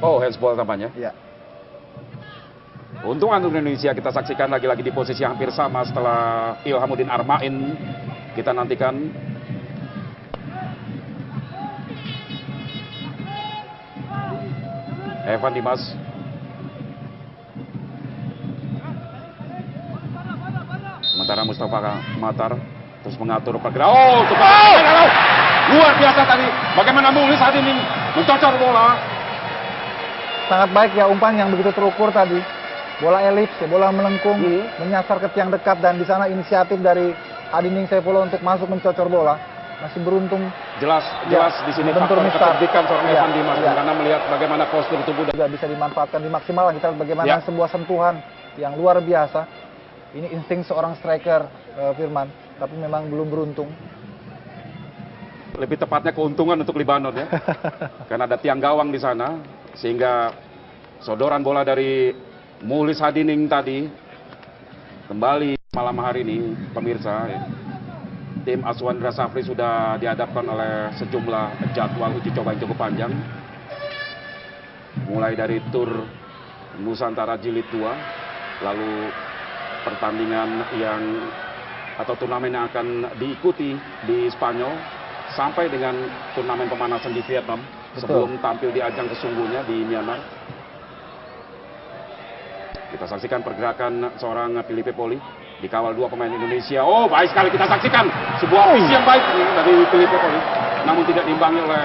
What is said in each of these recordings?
Oh, handsball tampaknya. Ya. Untung untuk Indonesia kita saksikan lagi-lagi di posisi hampir sama setelah Ilhamuddin Armain. Kita nantikan. Evan Dimas. Sementara Mustafa Matar terus mengatur pergerakan. Oh, cepat. Luar biasa tadi. Bagaimana Mulis saat ini mencocor bola. Sangat baik ya umpan yang begitu terukur tadi. Bola elips, bola melengkung, menyasar ke tiang dekat, dan di sana inisiatif dari Hadining Saifulo untuk masuk mencocor bola. Masih beruntung. Jelas di sini bentur faktor mistar. kecerdikan seorang Evan Dimas karena melihat bagaimana postur tubuh Juga bisa dimanfaatkan, dimaksimalkan. Kita lihat bagaimana sebuah sentuhan yang luar biasa. Ini insting seorang striker, Firman, tapi memang belum beruntung. Lebih tepatnya keuntungan untuk Libanon ya. Karena ada tiang gawang di sana, sehingga sodoran bola dari Mulis Hadining tadi kembali malam hari ini, pemirsa. Tim Aswandra Safri sudah dihadapkan oleh sejumlah jadwal uji coba yang cukup panjang. Mulai dari tur Nusantara Jilid 2, lalu pertandingan atau turnamen yang akan diikuti di Spanyol, sampai dengan turnamen pemanasan di Vietnam. Betul. Sebelum tampil di ajang sesungguhnya di Myanmar. Kita saksikan pergerakan seorang Filipe Poli, dikawal dua pemain Indonesia. Oh, baik sekali kita saksikan sebuah visi yang baik dari Filipe Poli, namun tidak diimbangi oleh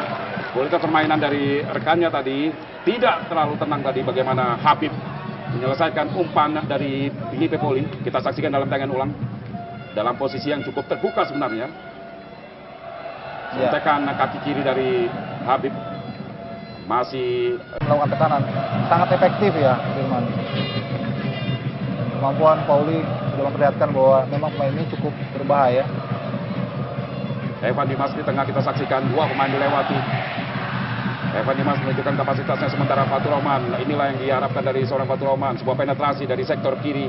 kualitas permainan dari rekannya tadi. Tidak terlalu tenang tadi bagaimana Habib menyelesaikan umpan dari Filipe Poli. Kita saksikan dalam tayangan ulang, dalam posisi yang cukup terbuka sebenarnya. Suntekan kaki kiri dari Habib masih melakukan tekanan sangat efektif ya, Firman. Kemampuan Pauli sudah memperlihatkan bahwa memang pemain ini cukup berbahaya. Evan Dimas di tengah kita saksikan dua pemain dilewati. Evan Dimas menunjukkan kapasitasnya, sementara Fatur Rahman. Inilah yang diharapkan dari seorang Fatur Rahman, sebuah penetrasi dari sektor kiri.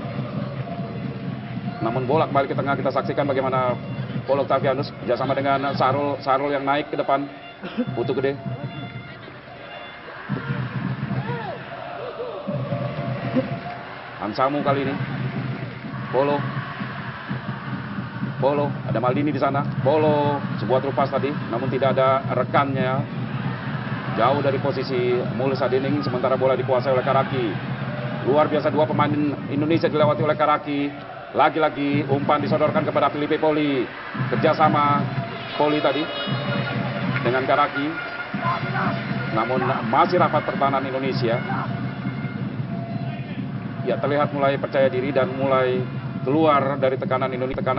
Namun bola kembali ke tengah, kita saksikan bagaimana Paul Octavianus bersama dengan Sarul yang naik ke depan. Putu gede. Ansamu kali ini. Polo, ada Maldini di sana. Polo, sebuah trupas tadi, namun tidak ada rekannya. Jauh dari posisi Mulis Hadining, sementara bola dikuasai oleh Karaki. Luar biasa, dua pemain Indonesia dilewati oleh Karaki. Lagi-lagi umpan disodorkan kepada Filipe Poli. Kerjasama Poli tadi dengan Karaki. Namun masih rapat pertahanan Indonesia. Ya, terlihat mulai percaya diri dan mulai keluar dari tekanan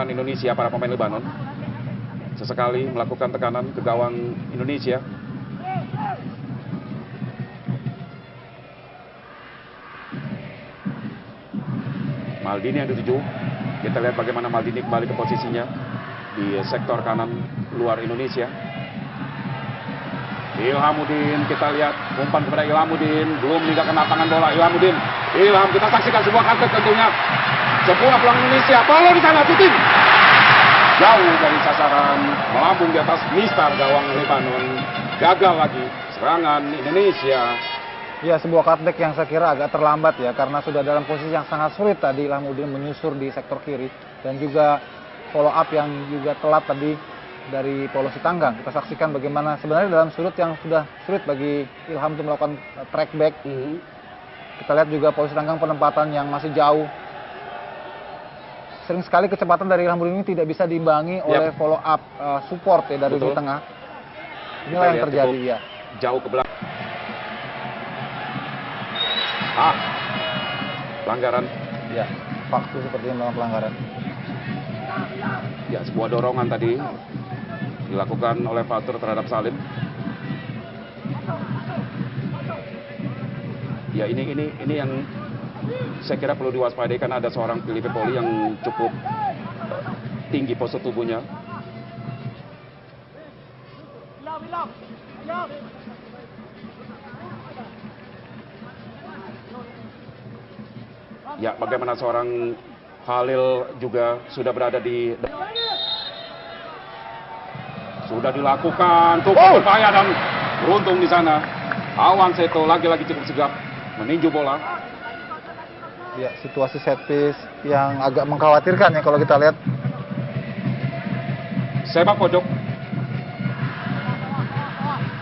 Indonesia para pemain Lebanon. Sesekali melakukan tekanan ke gawang Indonesia. Maldini yang dituju. Kita lihat bagaimana Maldini kembali ke posisinya di sektor kanan luar Indonesia. Ilhamuddin, kita lihat umpan kepada Ilhamuddin, belum meninggalkan lapangan bola. Ilham, kita saksikan sebuah counter tentunya. Sebuah peluang Indonesia, bola di sana, shooting. Jauh dari sasaran, melambung di atas mistar gawang Lebanon. Gagal lagi serangan Indonesia. Ya, sebuah cutback yang saya kira agak terlambat ya, karena sudah dalam posisi yang sangat sulit tadi Ilhamuddin menyusur di sektor kiri, dan juga follow up yang juga telat tadi dari Paulo Sitanggang. Kita saksikan bagaimana sebenarnya dalam sudut yang sudah sulit bagi Ilham untuk melakukan track back. Kita lihat juga Paulo Sitanggang penempatan yang masih jauh. Sering sekali kecepatan dari Ilhamuddin ini tidak bisa diimbangi oleh follow up support ya dari di tengah. Inilah yang terjadi ya. Jauh ke belakang. Pelanggaran. Ya, waktu seperti melakukan pelanggaran. Ya, sebuah dorongan tadi dilakukan oleh Fatur terhadap Salim. Ya, ini yang saya kira perlu diwaspadai, karena ada seorang Filipe Poli yang cukup tinggi postur tubuhnya. Ya, bagaimana seorang Halil juga sudah berada di... Sudah dilakukan, cukup berbahaya dan beruntung di sana. Awan Seto lagi-lagi cukup sigap meninju bola. Ya, situasi set piece yang agak mengkhawatirkan ya kalau kita lihat. Sepak pojok.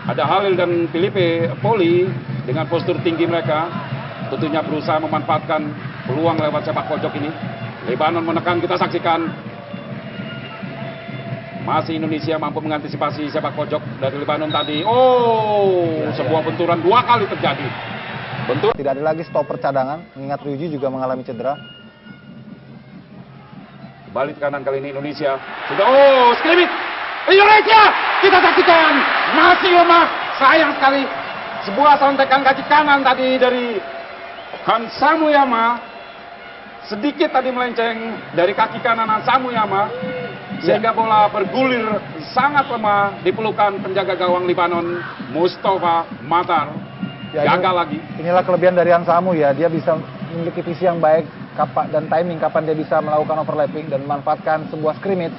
Ada Halil dan Filipe Poli dengan postur tinggi mereka. Tentunya berusaha memanfaatkan peluang lewat sepak pojok ini. Lebanon menekan, kita saksikan. Masih Indonesia mampu mengantisipasi sepak pojok dari Lebanon tadi. Sebuah benturan 2 kali terjadi. Tidak ada lagi stopper cadangan, mengingat Ryuji juga mengalami cedera. Balik ke kanan kali ini Indonesia. Sudah, skrimmage. Indonesia, kita saksikan. Masih lemah, sayang sekali. Sebuah sontekan kaki kanan tadi dari Hansa Muyama. Sedikit tadi melenceng dari kaki kanan Hansa Muyama. Sehingga bola bergulir sangat lemah di pelukan penjaga gawang Lebanon, Mustafa Matar. Gagal lagi. Inilah kelebihan dari Hansamu ya, dia bisa memiliki visi yang baik dan timing kapan dia bisa melakukan overlapping dan memanfaatkan sebuah scrimmage.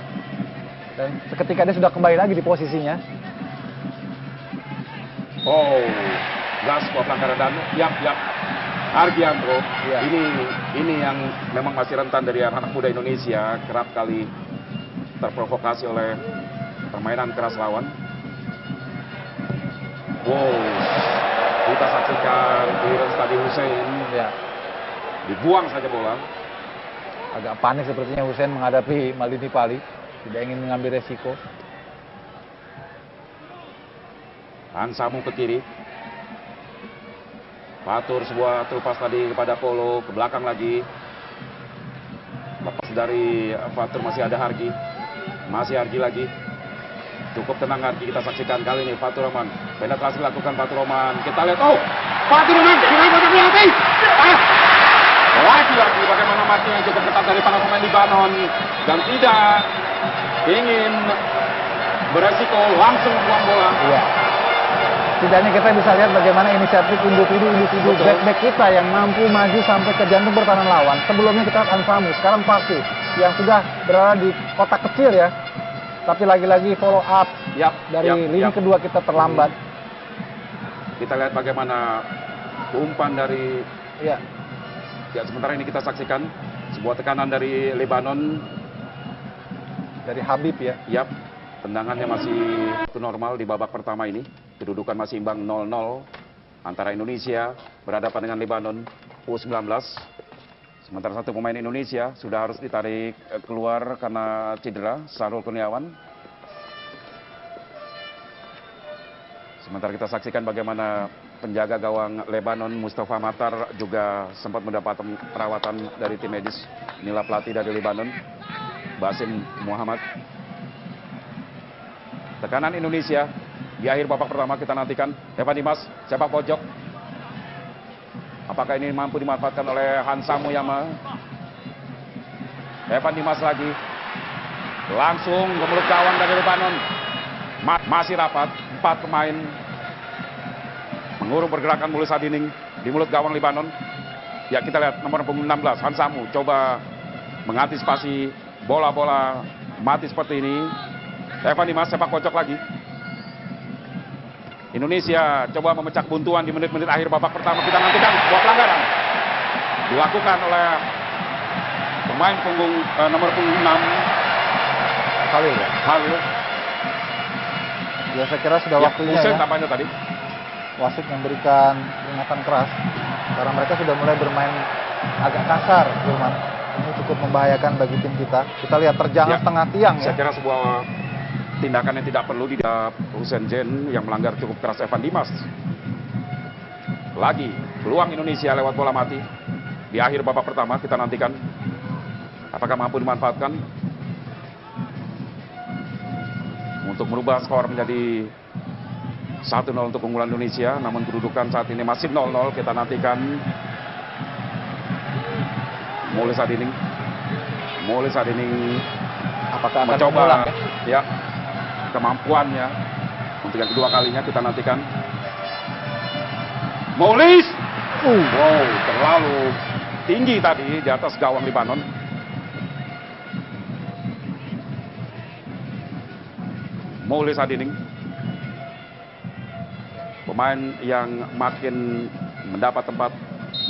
Dan seketika dia sudah kembali lagi di posisinya. Gas sebuah pelanggaran dan yap. Argianto, ya. Ini yang memang masih rentan dari anak muda Indonesia, kerap kali terprovokasi oleh permainan keras lawan. Kita saksikan clearance tadi Hussein. Ya. Dibuang saja bola. Agak panik sepertinya Hussein menghadapi Maldini Pali. Tidak ingin mengambil resiko. Hansamu ke kiri. Fatur sebuah terlepas tadi kepada Polo. Ke belakang lagi. Lepas dari Fatur masih ada Hargi. Masih Hargi lagi. Cukup tenang Hargi, kita saksikan kali ini Fatur Rahman. Penetrasi dilakukan Fatur Rahman. Kita lihat, Fatur Rahman dengan banyak mati. Lagi-lagi bagaimana mati yang cukup ketat dari para pemain Lebanon. Dan tidak ingin beresiko langsung buang bola. Iya. Setidaknya kita bisa lihat bagaimana inisiatif individu back-back kita yang mampu maju sampai ke jantung pertahanan lawan. Sebelumnya kita lihat Ansamu, sekarang Pasti yang sudah berada di kotak kecil ya. Tapi lagi-lagi follow up dari lini kedua kita terlambat. Kita lihat bagaimana umpan dari sementara ini kita saksikan sebuah tekanan dari Lebanon. Dari Habib ya. Tendangannya masih normal di babak pertama ini. Kedudukan masih imbang 0-0 antara Indonesia berhadapan dengan Lebanon U19. Sementara satu pemain Indonesia sudah harus ditarik keluar karena cedera, Sarul Kurniawan. Sementara kita saksikan bagaimana penjaga gawang Lebanon, Mustafa Matar, juga sempat mendapat perawatan dari tim medis. Inilah pelatih dari Lebanon, Basim Muhammad. Tekanan Indonesia di akhir babak pertama kita nantikan. Evan Dimas, sepak pojok. Apakah ini mampu dimanfaatkan oleh Hansa Muyama? Evan Dimas lagi. Langsung ke mulut gawang dari Lebanon. Masih rapat, 4 pemain mengurung pergerakan Mulisa Dining di mulut gawang Lebanon. Ya, kita lihat nomor 16, Hansamu coba mengantisipasi bola-bola mati seperti ini. Evan Dimas sepak pojok lagi. Indonesia coba memecah buntuan di menit-menit akhir babak pertama. Kita nantikan sebuah pelanggaran dilakukan oleh pemain punggung nomor 6 Halil. Ya, saya kira sudah waktunya ya. Tampaknya tadi wasit memberikan peringatan keras karena mereka sudah mulai bermain agak kasar, Firman. Ini cukup membahayakan bagi tim kita. Kita lihat terjang setengah tiang ya. Saya kira sebuah tindakan yang tidak perlu di Hussein Jen yang melanggar cukup keras Evan Dimas. Lagi peluang Indonesia lewat bola mati di akhir babak pertama. Kita nantikan apakah mampu dimanfaatkan untuk merubah skor menjadi 1-0 untuk keunggulan Indonesia. Namun kedudukan saat ini masih 0-0. Kita nantikan Mulisa Dining apakah akan mencoba kemampuannya untuk yang kedua kalinya. Kita nantikan Moulis. Terlalu tinggi tadi di atas gawang Lebanon. Moulis Dining, pemain yang makin mendapat tempat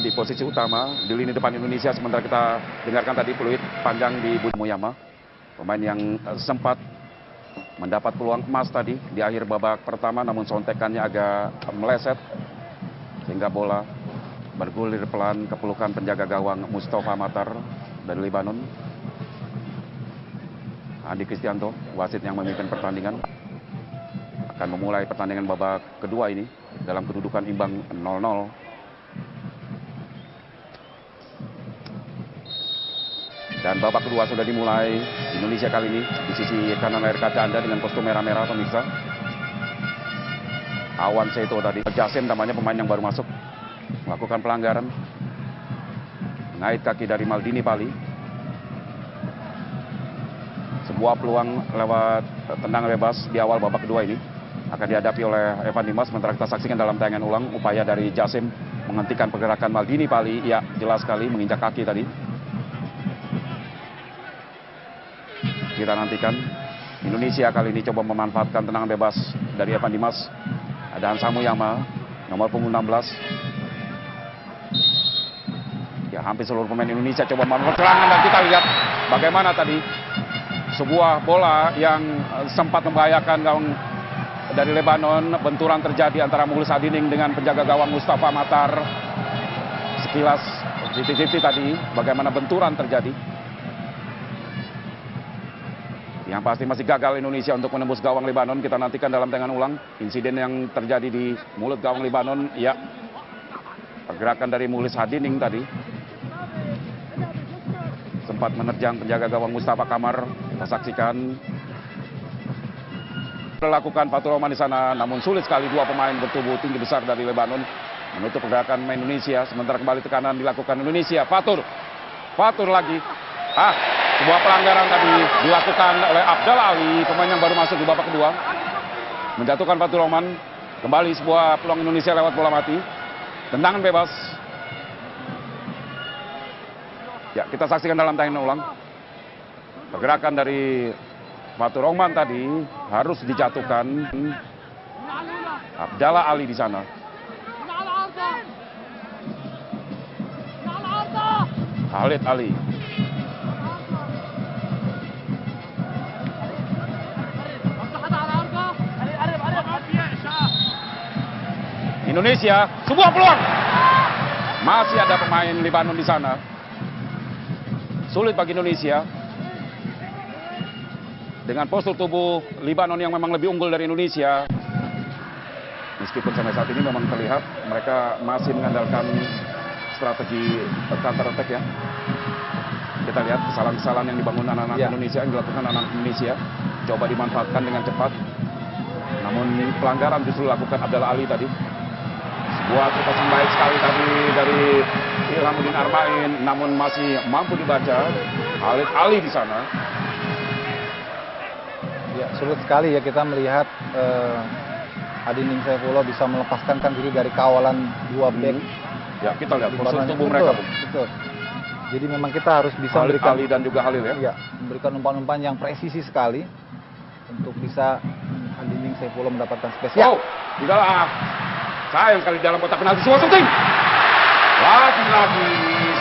di posisi utama di lini depan Indonesia. Sementara kita dengarkan tadi peluit panjang di Budi Moyama, pemain yang sempat mendapat peluang emas tadi di akhir babak pertama, namun sontekannya agak meleset sehingga bola bergulir pelan ke pelukan penjaga gawang Mustafa Matar dari Lebanon. Andi Kristianto, wasit yang memimpin pertandingan, akan memulai pertandingan babak kedua ini dalam kedudukan imbang 0-0. Dan babak kedua sudah dimulai. Indonesia kali ini di sisi kanan layar kaca Anda dengan kostum merah-merah, pemirsa. Awan Seto tadi, Jasim namanya pemain yang baru masuk, melakukan pelanggaran, mengait kaki dari Maldini Pali. Sebuah peluang lewat tendangan bebas di awal babak kedua ini akan dihadapi oleh Evan Dimas. Sementara kita saksikan dalam tayangan ulang upaya dari Jasim menghentikan pergerakan Maldini Pali. Ya, jelas sekali menginjak kaki tadi. Kita nantikan Indonesia kali ini coba memanfaatkan tendangan bebas dari Evan Dimas. Ada Hansa Muyama, nomor punggung 16. Ya, hampir seluruh pemain Indonesia coba membangun serangan, dan kita lihat bagaimana tadi sebuah bola yang sempat membahayakan gawang dari Lebanon. Benturan terjadi antara Mukhlis Hadining dengan penjaga gawang Mustafa Matar. Sekilas 50-50 tadi bagaimana benturan terjadi. Yang pasti masih gagal Indonesia untuk menembus gawang Lebanon. Kita nantikan dalam tayangan ulang insiden yang terjadi di mulut gawang Lebanon. Ya, pergerakan dari Mukhlis Hadining tadi sempat menerjang penjaga gawang Mustafa Kamar. Kita saksikan melakukan Fatur Rahman di sana, namun sulit sekali dua pemain bertubuh tinggi besar dari Lebanon menutup pergerakan main Indonesia. Sementara kembali tekanan dilakukan Indonesia. Fatur lagi. Sebuah pelanggaran tadi dilakukan oleh Abdallah Ali, pemain yang baru masuk di babak kedua, menjatuhkan Fatur Rahman. Kembali sebuah peluang Indonesia lewat bola mati, tendangan bebas. Ya, kita saksikan dalam tayangan ulang. Pergerakan dari Fatur Rahman tadi harus dijatuhkan. Abdallah Ali di sana. Khalid Ali. Indonesia, sebuah peluang. Masih ada pemain Lebanon di sana. Sulit bagi Indonesia. Dengan postur tubuh Lebanon yang memang lebih unggul dari Indonesia. Meskipun sampai saat ini memang terlihat mereka masih mengandalkan strategi counter attack ya. Kita lihat kesalahan-kesalahan yang dibangun anak-anak Indonesia, yang dilakukan anak Indonesia. Coba dimanfaatkan dengan cepat. Namun pelanggaran justru dilakukan Abdallah Ali tadi. Sebuah terpasang baik sekali tadi dari Ilhamuddin Arbain, namun masih mampu dibaca Khalid Ali di sana. Ya, sulit sekali ya kita melihat Hadining Saifullah bisa melepaskan diri dari kawalan dua back. Ya, kita lihat postur tubuh mereka. Betul. Jadi memang kita harus bisa Khalid memberikan Ali dan juga Halil ya. Iya, memberikan umpan-umpan yang presisi sekali untuk bisa Hadining Saifullah mendapatkan spesial. Di dalam sayang sekali dalam kotak penalti, sebuah syuting. Lagi-lagi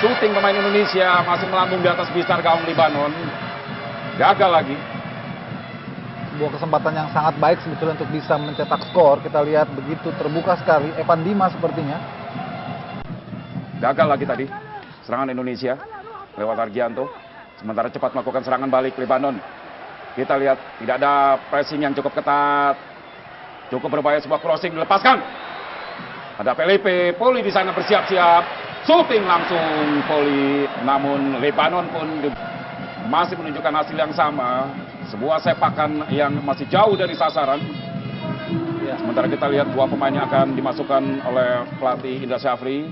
syuting pemain Indonesia masih melambung di atas bistar gawang Lebanon. Gagal lagi. Sebuah kesempatan yang sangat baik sebetulnya untuk bisa mencetak skor. Kita lihat begitu terbuka sekali. Evan Dimas sepertinya. Gagal lagi tadi serangan Indonesia lewat Argianto. Sementara cepat melakukan serangan balik Lebanon. Kita lihat tidak ada pressing yang cukup ketat. Cukup berbahaya, sebuah crossing dilepaskan. Ada Felipe Poli di sana bersiap-siap. Shooting langsung Poli. Namun Lebanon pun masih menunjukkan hasil yang sama. Sebuah sepakan yang masih jauh dari sasaran. Ya, sementara kita lihat dua pemain yang akan dimasukkan oleh pelatih Indra Syafri.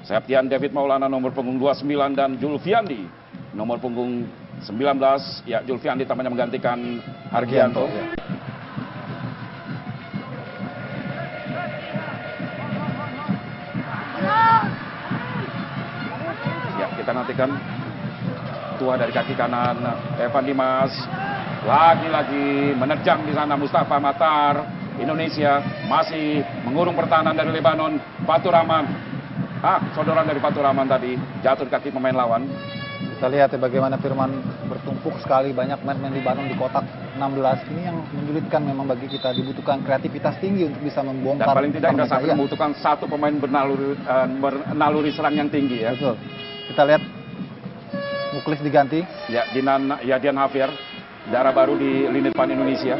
Septian David Maulana nomor punggung 29 dan Julfiandi nomor punggung 19. Ya, Julfiandi tampaknya menggantikan Argianto. Ya, kita nantikan tua dari kaki kanan Evan Dimas. Lagi-lagi menerjang di sana Mustafa Matar. Indonesia masih mengurung pertahanan dari Lebanon. Fatur Rahman. Sodoran dari Fatur Rahman tadi jatuh di kaki pemain lawan. Kita lihat ya bagaimana Firman bertumpuk sekali, banyak pemain Libanon di kotak 16. Ini yang menyulitkan memang bagi kita, dibutuhkan kreativitas tinggi untuk bisa membongkar. Dan paling tidak Indra Safri permainan. membutuhkan satu pemain bernaluri serang yang tinggi ya. Betul. Kita lihat Muklis diganti. Ya, Dian Hafir, darah baru di lini depan Indonesia.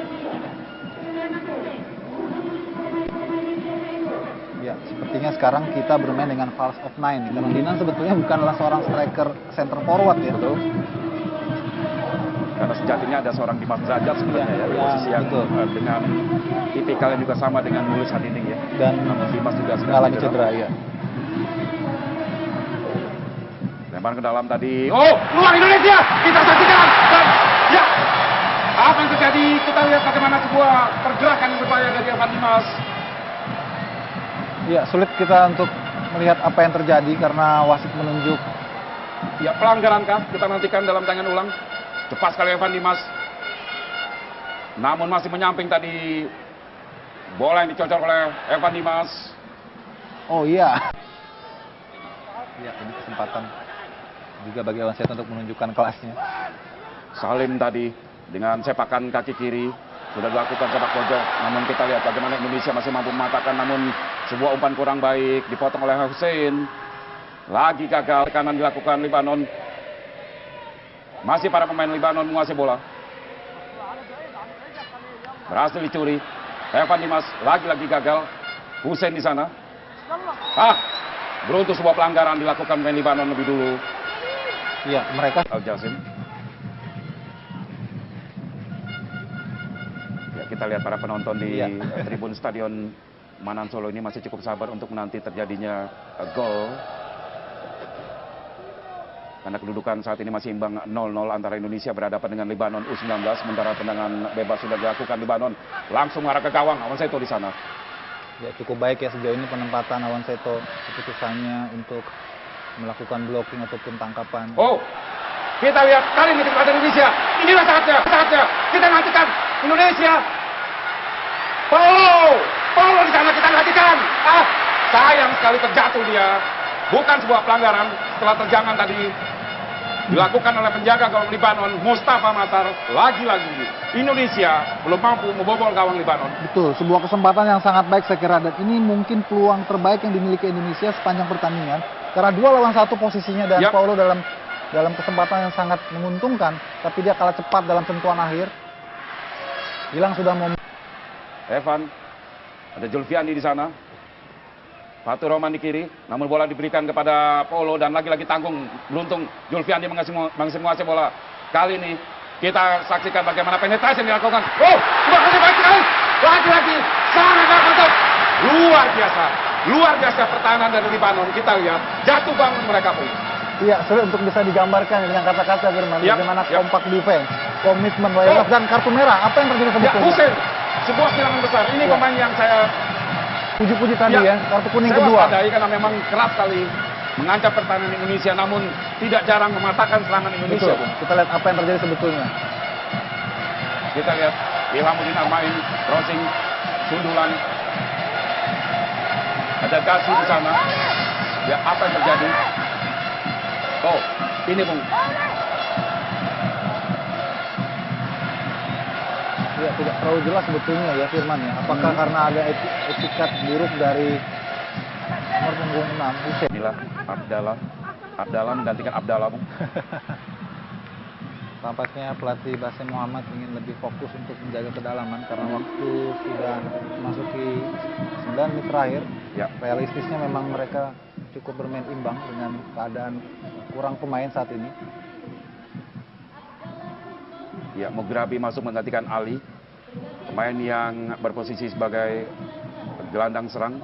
Ya, sepertinya sekarang kita bermain dengan false of 9. Karena Dinan sebetulnya bukanlah seorang striker center forward ya. Betul. Karena sejatinya ada seorang Dimas Derajat sebenarnya ya, di posisi yang dengan tipikal yang juga sama dengan Mulus Hadining ya. Dan namun Dimas juga mengalami cedera ya. Lempar ke dalam tadi. Oh, luar Indonesia. Kita saksikan. Dan ya, apa yang terjadi? Kita lihat bagaimana sebuah pergerakan yang berbahaya dari Evan Dimas. Ya, sulit kita untuk melihat apa yang terjadi karena wasit menunjuk. Ya, pelanggaran kah? Kita nantikan dalam tayangan ulang. Cepat sekali Evan Dimas. Namun masih menyamping tadi. Bola yang dicocok oleh Evan Dimas. Oh iya. Ya, ini kesempatan juga bagi Awan Seto untuk menunjukkan kelasnya. Salim tadi dengan sepakan kaki kiri. Sudah dilakukan sepak pojok, namun kita lihat bagaimana Indonesia masih mampu mematahkan, namun sebuah umpan kurang baik dipotong oleh Hussein. Lagi gagal, tekanan dilakukan Lebanon. Masih para pemain Lebanon menguasai bola. Berhasil dicuri. Evan Dimas lagi-lagi gagal. Hussein di sana. Beruntung sebuah pelanggaran dilakukan pemain Lebanon lebih dulu. Iya, mereka Al-Jasim. Kita lihat para penonton di tribun Stadion Manan Solo ini masih cukup sabar untuk menanti terjadinya gol. Karena kedudukan saat ini masih imbang 0-0 antara Indonesia berhadapan dengan Lebanon U19. Sementara tendangan bebas sudah dilakukan Lebanon. Langsung mengarah ke gawang, Awan Seto di sana. Ya, cukup baik ya sejauh ini penempatan Awan Seto. Keputusannya untuk melakukan blocking ataupun tangkapan. Oh, kita lihat kali ini kepada Indonesia. Inilah saatnya. Kita nantikan Indonesia. Paulo di sana kita nantikan. Sayang sekali terjatuh dia. Bukan sebuah pelanggaran setelah terjangan tadi dilakukan oleh penjaga gawang Lebanon, Mustafa Matar. Lagi-lagi Indonesia belum mampu membobol gawang Lebanon. Betul, sebuah kesempatan yang sangat baik saya kira, dan ini mungkin peluang terbaik yang dimiliki Indonesia sepanjang pertandingan. Karena 2 lawan 1 posisinya dan Paulo dalam kesempatan yang sangat menguntungkan, tapi dia kalah cepat dalam sentuhan akhir. Hilang sudah mau. Evan, ada Julfiandi di sana. Fatur Rahman di kiri, namun bola diberikan kepada Paulo dan lagi-lagi tanggung, beruntung Julfiandi masih menguasai bola. Kali ini kita saksikan bagaimana penetrasi yang dilakukan. Sudah kasih baik sekali. Lagi-lagi sangat mantap. Luar biasa pertahanan dari Lebanon. Kita lihat jatuh bangun mereka pun. Iya, sulit untuk bisa digambarkan dengan kata-kata Firman. Bagaimana kompak defense, komitmen, loyalitas, dan kartu merah. Apa yang terjadi sebetulnya? Hussein, sebuah serangan besar. Ini pemain yang saya puji-puji tadi ya, kartu kuning kedua. Saya waspadai karena memang kerap kali mengancam pertahanan Indonesia, namun tidak jarang mematahkan serangan Indonesia. Betul. Kita lihat apa yang terjadi sebetulnya. Kita lihat Ilhamuddin Armain, crossing, sundulan. Ada Gassi di sana. Ya, apa yang terjadi? Oh, ini Bung. Ya, tidak terlalu jelas sebetulnya ya Firman ya. Apakah karena ada etikat buruk dari nomor punggung 6 Hussein? Inilah Abdallah menggantikan Abdallah, Bung. Tampaknya pelatih Basim Muhammad ingin lebih fokus untuk menjaga kedalaman karena waktu sudah memasuki 9 menit terakhir. Ya. Realistisnya memang mereka cukup bermain imbang dengan keadaan kurang pemain saat ini. Ya, Mugrabi masuk menggantikan Ali, pemain yang berposisi sebagai gelandang serang.